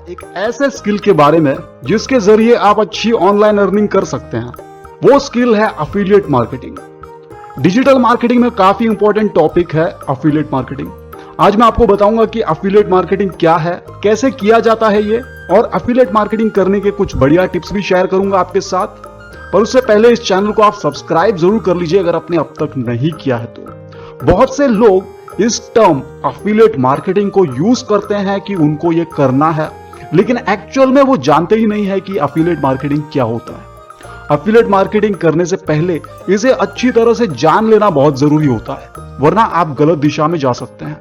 एक ऐसे स्किल के बारे में जिसके जरिए आप अच्छी ऑनलाइन अर्निंग कर सकते हैं। वो स्किल है अफिलिएट मार्केटिंग। डिजिटल मार्केटिंग में काफी इंपॉर्टेंट टॉपिक है अफिलिएट मार्केटिंग। आज मैं आपको बताऊंगा कि अफिलिएट मार्केटिंग क्या है, कैसे किया जाता है ये, और अफिलिएट मार्केटिंग करने के कुछ बढ़िया टिप्स भी शेयर करूंगा आपके साथ। पर उससे पहले इस चैनल को आप सब्सक्राइब जरूर कर लीजिए अगर आपने अब तक नहीं किया है तो। बहुत से लोग इस टर्म अफिलिएट मार्केटिंग को यूज करते हैं कि उनको ये करना है, लेकिन एक्चुअल में वो जानते ही नहीं है कि अफिलिएट मार्केटिंग क्या होता है। अफिलिएट मार्केटिंग करने से पहले इसे अच्छी तरह से जान लेना बहुत जरूरी होता है, वरना आप गलत दिशा में जा सकते हैं।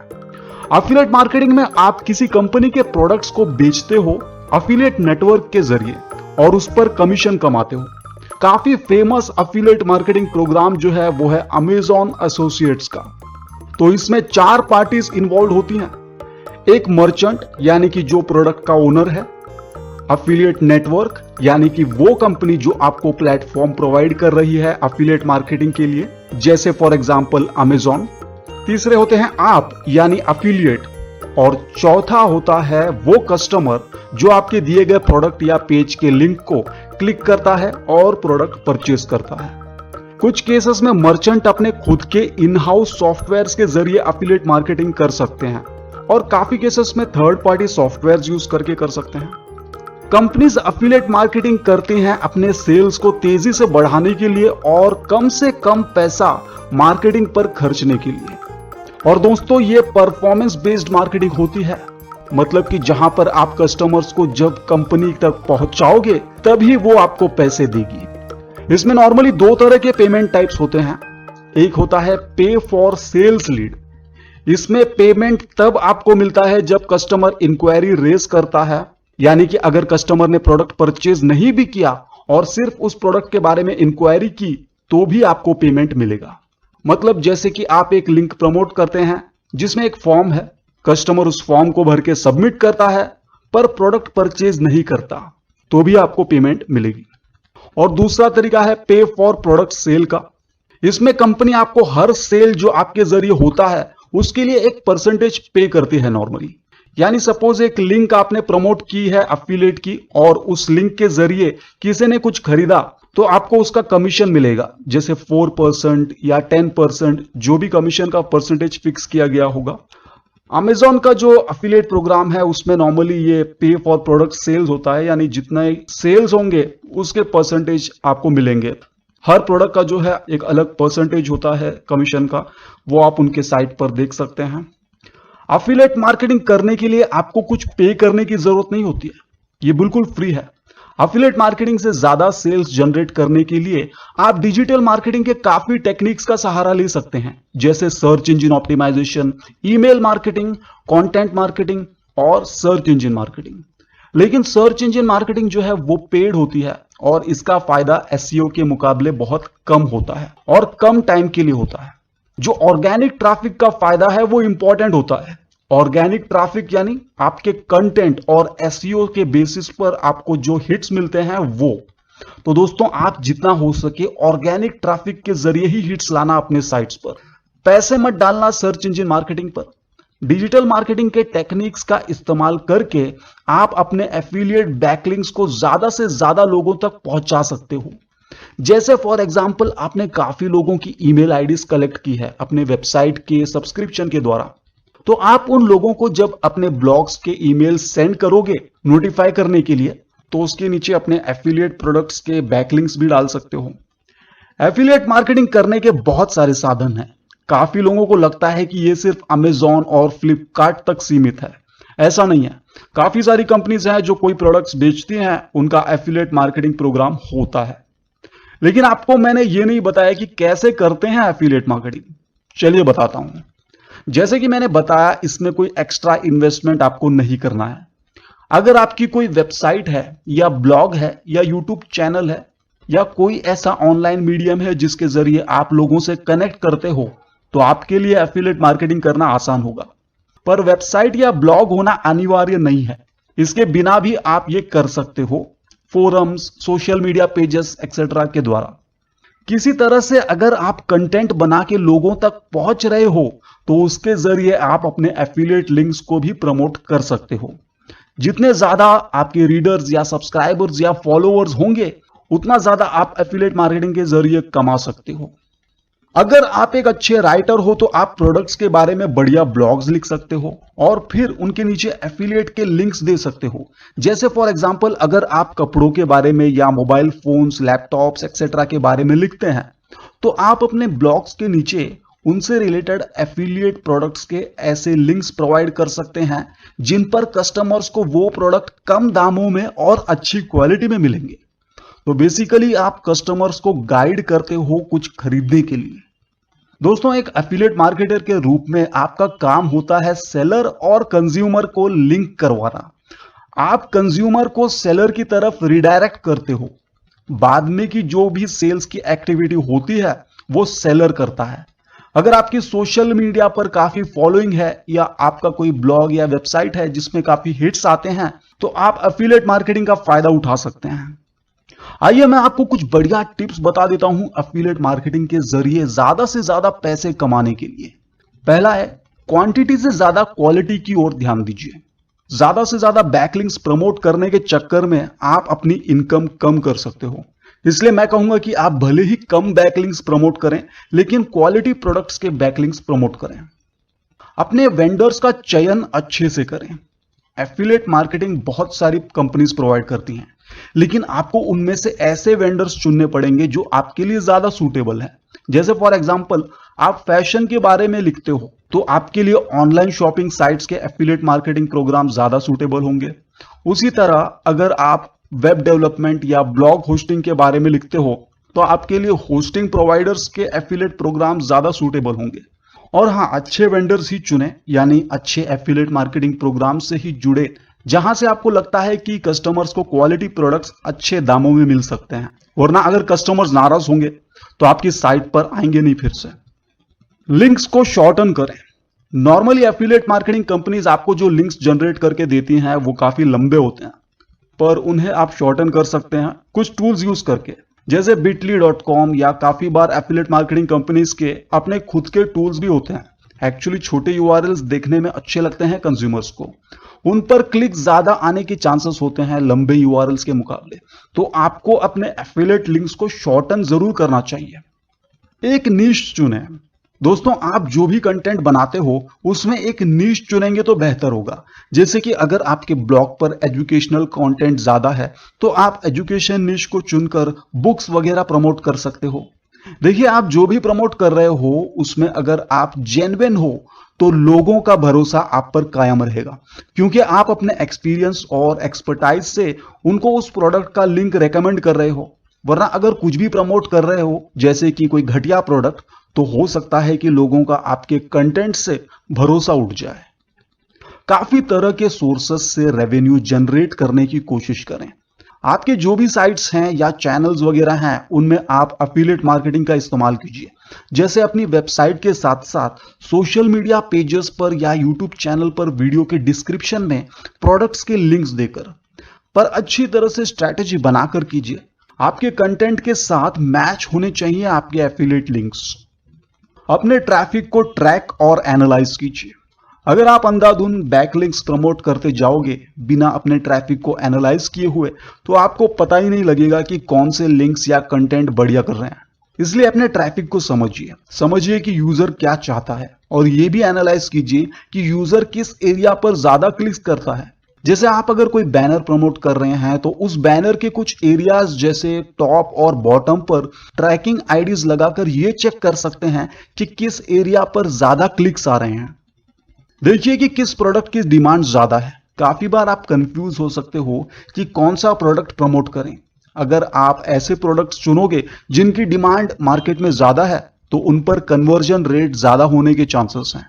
अफिलिएट मार्केटिंग में आप किसी कंपनी के प्रोडक्ट्स को बेचते हो अफिलिएट नेटवर्क के जरिए और उस पर कमीशन कमाते हो। काफी फेमस अफिलिएट मार्केटिंग प्रोग्राम जो है वो है अमेजॉन एसोसिएट्स का। तो इसमें 4 पार्टीज इन्वॉल्व होती हैं। एक मर्चेंट यानी कि जो प्रोडक्ट का ओनर है, अफिलिएट नेटवर्क यानी कि वो कंपनी जो आपको प्लेटफॉर्म प्रोवाइड कर रही है अफिलिएट मार्केटिंग के लिए, जैसे फॉर एग्जांपल अमेजॉन। तीसरे होते हैं आप यानी अफिलिएट, और चौथा होता है वो कस्टमर जो आपके दिए गए प्रोडक्ट या पेज के लिंक को क्लिक करता है और प्रोडक्ट परचेस करता है। कुछ केसेस में मर्चेंट अपने खुद के इन हाउस सॉफ्टवेयर्स के जरिए अफिलिएट मार्केटिंग कर सकते हैं, और काफी केसेस में थर्ड पार्टी सॉफ्टवेयर यूज करके कर सकते हैं। कंपनीज अफिलिएट मार्केटिंग करती हैं अपने सेल्स को तेजी से बढ़ाने के लिए और कम से कम पैसा मार्केटिंग पर खर्चने के लिए। और दोस्तों, ये परफॉर्मेंस बेस्ड मार्केटिंग होती है, मतलब कि जहां पर आप कस्टमर्स को जब कंपनी तक पहुंचाओगे तभी वो आपको पैसे देगी। इसमें नॉर्मली 2 तरह के पेमेंट टाइप्स होते हैं। एक होता है पे फॉर सेल्स लीड। इसमें पेमेंट तब आपको मिलता है जब कस्टमर इंक्वायरी रेज करता है, यानी कि अगर कस्टमर ने प्रोडक्ट परचेज नहीं भी किया और सिर्फ उस प्रोडक्ट के बारे में इंक्वायरी की तो भी आपको पेमेंट मिलेगा। मतलब जैसे कि आप एक लिंक प्रमोट करते हैं जिसमें एक फॉर्म है, कस्टमर उस फॉर्म को भर के सबमिट करता है पर प्रोडक्ट परचेज नहीं करता तो भी आपको पेमेंट मिलेगी। और दूसरा तरीका है पे फॉर प्रोडक्ट सेल का। इसमें कंपनी आपको हर सेल जो आपके जरिए होता है उसके लिए एक परसेंटेज पे करती है नॉर्मली। यानी सपोज एक लिंक आपने प्रमोट की है अफिलिएट की, और उस लिंक के जरिए किसी ने कुछ खरीदा तो आपको उसका कमीशन मिलेगा, जैसे 4% या 10%, जो भी कमीशन का परसेंटेज फिक्स किया गया होगा। अमेजॉन का जो अफिलिएट प्रोग्राम है उसमें नॉर्मली ये पे फॉर प्रोडक्ट सेल्स होता है, यानी जितने सेल्स होंगे उसके परसेंटेज आपको मिलेंगे। हर प्रोडक्ट का जो है एक अलग परसेंटेज होता है कमीशन का, वो आप उनके साइट पर देख सकते हैं। अफिलिएट मार्केटिंग करने के लिए आपको कुछ पे करने की जरूरत नहीं होती है, ये बिल्कुल फ्री है। अफिलिएट मार्केटिंग से ज्यादा सेल्स जनरेट करने के लिए आप डिजिटल मार्केटिंग के काफी टेक्निक्स का सहारा ले सकते हैं, जैसे search engine optimisation, email marketing, content marketing और सर्च इंजन मार्केटिंग। लेकिन सर्च इंजन मार्केटिंग जो है वो पेड होती है और इसका फायदा एसईओ के मुकाबले बहुत कम होता है और कम टाइम के लिए होता है। जो ऑर्गेनिक ट्रैफिक का फायदा है वो इंपॉर्टेंट होता है। ऑर्गेनिक ट्रैफिक यानी आपके कंटेंट और एसईओ के बेसिस पर आपको जो हिट्स मिलते हैं वो। तो दोस्तों, आप जितना हो सके ऑर्गेनिक ट्रैफिक के जरिए ही हिट्स लाना अपने साइट्स पर। पैसे मत डालना सर्च इंजन मार्केटिंग पर। डिजिटल मार्केटिंग के टेक्निक्स का इस्तेमाल करके आप अपने एफिलिएट बैकलिंक्स को ज्यादा से ज्यादा लोगों तक पहुंचा सकते हो। जैसे फॉर एग्जांपल आपने काफी लोगों की ईमेल आईडीज कलेक्ट की है अपने वेबसाइट के सब्सक्रिप्शन के द्वारा, तो आप उन लोगों को जब अपने ब्लॉग्स के ईमेल सेंड करोगे नोटिफाई करने के लिए, तो उसके नीचे अपने एफिलिएट प्रोडक्ट्स के बैकलिंक्स भी डाल सकते हो। एफिलिएट मार्केटिंग करने के बहुत सारे साधन हैं। काफी लोगों को लगता है कि ये सिर्फ अमेजॉन और फ्लिपकार्ट तक सीमित है। ऐसा नहीं है, काफी सारी कंपनीज हैं जो कोई प्रोडक्ट्स बेचती हैं, उनका एफिलिएट मार्केटिंग प्रोग्राम होता है। लेकिन आपको मैंने ये नहीं बताया कि कैसे करते हैं एफिलिएट मार्केटिंग। चलिए बताता हूं। जैसे कि मैंने बताया, इसमें कोई एक्स्ट्रा इन्वेस्टमेंट आपको नहीं करना है। अगर आपकी कोई वेबसाइट है या ब्लॉग है या यूट्यूब चैनल है या कोई ऐसा ऑनलाइन मीडियम है जिसके जरिए आप लोगों से कनेक्ट करते हो, तो आपके लिए एफिलिएट मार्केटिंग करना आसान होगा। पर वेबसाइट या ब्लॉग होना अनिवार्य नहीं है, इसके बिना भी आप ये कर सकते हो, forums, social media pages etcetera के द्वारा। किसी तरह से अगर आप कंटेंट बना के लोगों तक पहुंच रहे हो तो उसके जरिए आप अपने एफिलिएट लिंक्स को भी प्रमोट कर सकते हो। जितने ज्यादा आपके रीडर्स या सब्सक्राइबर्स या फॉलोअर्स होंगे, उतना ज्यादा आप एफिलिएट मार्केटिंग के जरिए कमा सकते हो। अगर आप एक अच्छे राइटर हो तो आप प्रोडक्ट्स के बारे में बढ़िया ब्लॉग्स लिख सकते हो और फिर उनके नीचे एफिलिएट के लिंक्स दे सकते हो। जैसे फॉर एग्जांपल, अगर आप कपड़ों के बारे में या मोबाइल फोन्स, लैपटॉप्स एक्सेट्रा के बारे में लिखते हैं, तो आप अपने ब्लॉग्स के नीचे उनसे रिलेटेड एफिलिएट प्रोडक्ट्स के ऐसे लिंक्स प्रोवाइड कर सकते हैं जिन पर कस्टमर्स को वो प्रोडक्ट कम दामों में और अच्छी क्वालिटी में मिलेंगे। तो बेसिकली आप कस्टमर्स को गाइड करते हो कुछ खरीदने के लिए। दोस्तों, एक एफिलिएट मार्केटर के रूप में आपका काम होता है सेलर और कंज्यूमर को लिंक करवाना। आप कंज्यूमर को सेलर की तरफ रिडायरेक्ट करते हो। बाद में की जो भी सेल्स की एक्टिविटी होती है वो सेलर करता है। अगर आपकी सोशल मीडिया पर काफी फॉलोइंग है या आपका कोई ब्लॉग या वेबसाइट है जिसमें काफी हिट्स आते हैं, तो आप एफिलिएट मार्केटिंग का फायदा उठा सकते हैं। आइए मैं आपको कुछ बढ़िया टिप्स बता देता हूं एफिलिएट मार्केटिंग के जरिए ज्यादा से ज्यादा पैसे कमाने के लिए। पहला है, क्वांटिटी से ज्यादा क्वालिटी की ओर ध्यान दीजिए। ज्यादा से ज्यादा बैकलिंक्स प्रमोट करने के चक्कर में आप अपनी इनकम कम कर सकते हो। इसलिए मैं कहूंगा कि आप भले ही कम बैकलिंक्स प्रमोट करें, लेकिन क्वालिटी प्रोडक्ट्स के बैकलिंक्स प्रमोट करें। अपने वेंडर्स का चयन अच्छे से करें। एफिलिएट मार्केटिंग बहुत सारी कंपनीज प्रोवाइड करती हैं, लेकिन आपको उनमें से ऐसे वेंडर्स चुनने पड़ेंगे जो आपके लिए ज्यादा सूटेबल है। जैसे फॉर एग्जांपल, आप फैशन के बारे में लिखते हो तो आपके लिए ऑनलाइन शॉपिंग साइट्स के एफिलिएट मार्केटिंग प्रोग्राम ज्यादा सूटेबल होंगे। उसी तरह अगर आप वेब डेवलपमेंट या ब्लॉग होस्टिंग के बारे में लिखते हो तो आपके लिए होस्टिंग प्रोवाइडर्स के एफिलिएट प्रोग्राम ज्यादा सूटेबल होंगे। और हाँ, अच्छे वेंडर्स ही चुने, यानी अच्छे एफिलिएट मार्केटिंग प्रोग्राम से ही जुड़े जहां से आपको लगता है कि कस्टमर्स को क्वालिटी प्रोडक्ट्स अच्छे दामों में मिल सकते हैं। वरना अगर कस्टमर्स नाराज होंगे तो आपकी साइट पर आएंगे नहीं फिर से। लिंक्स को शॉर्टन करें। नॉर्मली एफिलिएट मार्केटिंग कंपनीज आपको जो लिंक्स जनरेट करके देती हैं वो काफी लंबे होते हैं, पर उन्हें आप शॉर्टन कर सकते हैं कुछ टूल्स यूज करके, जैसे bitly.com या काफी बार एफिलिएट मार्केटिंग कंपनीज के अपने खुद के टूल्स भी होते हैं। एक्चुअली छोटे यूआरएल्स देखने में अच्छे लगते हैं कंज्यूमर्स को, उन पर क्लिक ज्यादा आने के चांसेस होते हैं लंबे यूआरएल्स के मुकाबले। तो आपको अपने एफिलिएट लिंक्स को शॉर्टन जरूर करना चाहिए। एक नीश चुनें। दोस्तों, आप जो भी कंटेंट बनाते हो उसमें एक नीश चुनेंगे तो बेहतर होगा। जैसे कि अगर आपके ब्लॉग पर एजुकेशनल कंटेंट ज्यादा है तो आप एजुकेशन नीश को चुनकर बुक्स वगैरह प्रमोट कर सकते हो। देखिए, आप जो भी प्रमोट कर रहे हो उसमें अगर आप जेन्युइन हो तो लोगों का भरोसा आप पर कायम रहेगा, क्योंकि आप अपने एक्सपीरियंस और एक्सपर्टाइज से उनको उस प्रोडक्ट का लिंक रेकमेंड कर रहे हो। वरना अगर कुछ भी प्रमोट कर रहे हो जैसे कि कोई घटिया प्रोडक्ट, तो हो सकता है कि लोगों का आपके कंटेंट से भरोसा उठ जाए। काफी तरह के सोर्सेस से रेवेन्यू जनरेट करने की कोशिश करें। आपके जो भी साइट्स हैं या चैनल्स वगैरह हैं उनमें आप एफिलिएट मार्केटिंग का इस्तेमाल कीजिए। जैसे अपनी वेबसाइट के साथ साथ सोशल मीडिया पेजेस पर या यूट्यूब चैनल पर वीडियो के डिस्क्रिप्शन में प्रोडक्ट्स के लिंक्स देकर, पर अच्छी तरह से स्ट्रैटेजी बनाकर कीजिए। आपके कंटेंट के साथ मैच होने चाहिए आपके एफिलिएट लिंक्स। अपने ट्रैफिक को ट्रैक और एनालाइज कीजिए। अगर आप अंधाधुंध बैकलिंक्स प्रमोट करते जाओगे बिना अपने ट्रैफिक को एनालाइज किए हुए, तो आपको पता ही नहीं लगेगा कि कौन से लिंक्स या कंटेंट बढ़िया कर रहे हैं। इसलिए अपने ट्रैफिक को समझिए कि यूजर क्या चाहता है, और ये भी एनालाइज कीजिए कि यूजर किस एरिया पर ज्यादा क्लिक करता है। जैसे आप अगर कोई बैनर प्रमोट कर रहे हैं तो उस बैनर के कुछ एरियाज जैसे टॉप और बॉटम पर ट्रैकिंग आईडीज लगाकर ये चेक कर सकते हैं कि किस एरिया पर ज्यादा क्लिक्स आ रहे हैं। देखिए कि किस प्रोडक्ट की डिमांड ज्यादा है। काफी बार आप कंफ्यूज हो सकते हो कि कौन सा प्रोडक्ट प्रमोट करें। अगर आप ऐसे प्रोडक्ट्स चुनोगे जिनकी डिमांड मार्केट में ज्यादा है तो उन पर कन्वर्जन रेट ज्यादा होने के चांसेस हैं,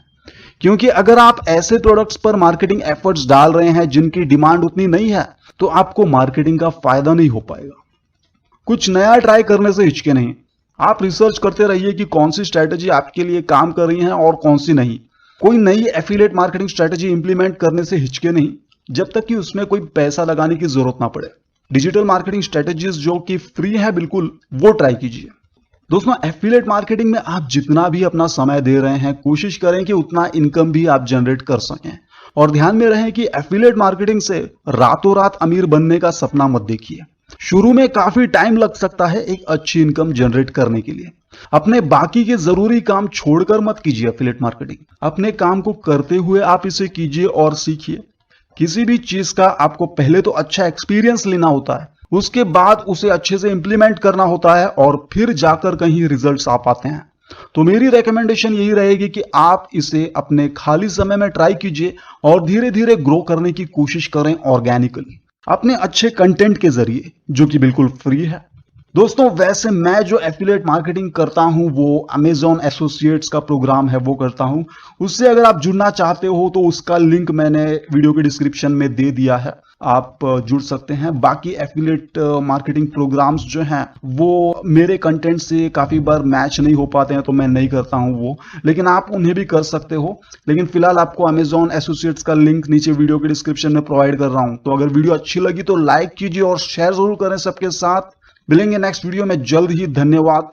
क्योंकि अगर आप ऐसे प्रोडक्ट्स पर मार्केटिंग एफर्ट्स डाल रहे हैं जिनकी डिमांड उतनी नहीं है तो आपको मार्केटिंग का फायदा नहीं हो पाएगा। कुछ नया ट्राई करने से हिचके नहीं। आप रिसर्च करते रहिए कि कौन सी स्ट्रैटेजी आपके लिए काम कर रही है और कौन सी नहीं। कोई नई एफिलिएट मार्केटिंग स्ट्रैटेजी इंप्लीमेंट करने से हिचके नहीं जब तक कि उसमें कोई पैसा लगाने की जरूरत ना पड़े। डिजिटल मार्केटिंग स्ट्रैटेजीज जो कि फ्री है बिल्कुल, वो ट्राई कीजिए। दोस्तों, एफिलिएट मार्केटिंग में आप जितना भी अपना समय दे रहे हैं कोशिश करें कि उतना इनकम भी आप जनरेट कर सकें। और ध्यान में रहे कि एफिलिएट मार्केटिंग से रातों रात अमीर बनने का सपना मत देखिए। शुरू में काफी टाइम लग सकता है एक अच्छी इनकम जनरेट करने के लिए। अपने बाकी के जरूरी काम छोड़कर मत कीजिए एफिलिएट मार्केटिंग। अपने काम को करते हुए आप इसे कीजिए और सीखिए। किसी भी चीज का आपको पहले तो अच्छा एक्सपीरियंस लेना होता है, उसके बाद उसे अच्छे से इंप्लीमेंट करना होता है और फिर जाकर कहीं रिजल्ट्स आ पाते हैं। तो मेरी रेकमेंडेशन यही रहेगी कि आप इसे अपने खाली समय में ट्राई कीजिए और धीरे धीरे ग्रो करने की कोशिश करें ऑर्गेनिकली, अपने अच्छे कंटेंट के जरिए, जो कि बिल्कुल फ्री है। दोस्तों, वैसे मैं जो एफिलिएट मार्केटिंग करता हूं वो अमेजॉन एसोसिएट्स का प्रोग्राम है वो करता हूं। उससे अगर आप जुड़ना चाहते हो तो उसका लिंक मैंने वीडियो के डिस्क्रिप्शन में दे दिया है, आप जुड़ सकते हैं। बाकी एफिलिएट मार्केटिंग प्रोग्राम्स जो हैं वो मेरे कंटेंट से काफी बार मैच नहीं हो पाते हैं, तो मैं नहीं करता हूं वो, लेकिन आप उन्हें भी कर सकते हो। लेकिन फिलहाल आपको अमेजॉन एसोसिएट्स का लिंक नीचे वीडियो के डिस्क्रिप्शन में प्रोवाइड कर रहा हूं। तो अगर वीडियो अच्छी लगी तो लाइक कीजिए और शेयर जरूर करें सबके साथ। मिलेंगे नेक्स्ट वीडियो में जल्द ही। धन्यवाद।